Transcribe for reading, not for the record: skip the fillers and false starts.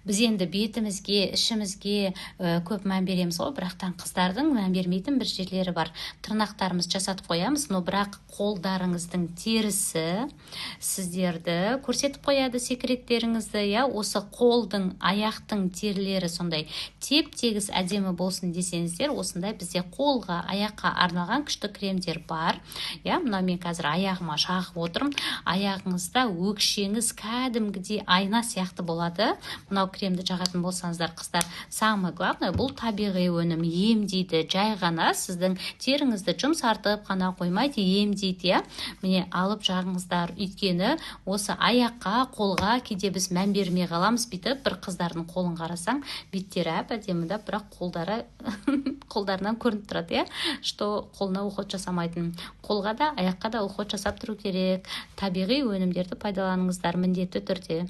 біз енді бетімізге, ішімізге көп мән береміз ғой, бірақтан қыздардың мән бермейтін бір жерлері бар. Тырнақтарымыз жасатып қоямыз, но бірақ қолдарыңыздың терісі сіздерді көрсетіп қояды, секреттеріңізді. Осы қолдың, аяқтың терілері сондай теп-тегіс әдемі болсын десеңіздер, осындай бізде қолға, аяққа арналған күшті кремдер бар. Мына мен қазір аяғыма жағып отырмын. Аяғыңызда өкшеңіз кәдімгідей айна сияқты болады. Мынау кремді жағатын болсаңыздар, қыздар, самое главное, бұл табиғи өнім, емдейді. Жай ғана сіздің теріңізді жұмсартып қана қоймайды, емдейді. Міне алып жағыңыздар. Өйткені осы аяққа, қолға кейде біз мән бермей қаламыз. Бүйтіп бір қыздардың қолын қарасаң, беттері әдемі, бірақ қолдары қолдарынан көрініп тұрады, что қолына уход жасамайтын. Қолға да, аяққа да уход жасап тұру керек. Табиғи өнімдерді пайдаланыңыздар міндетті түрде.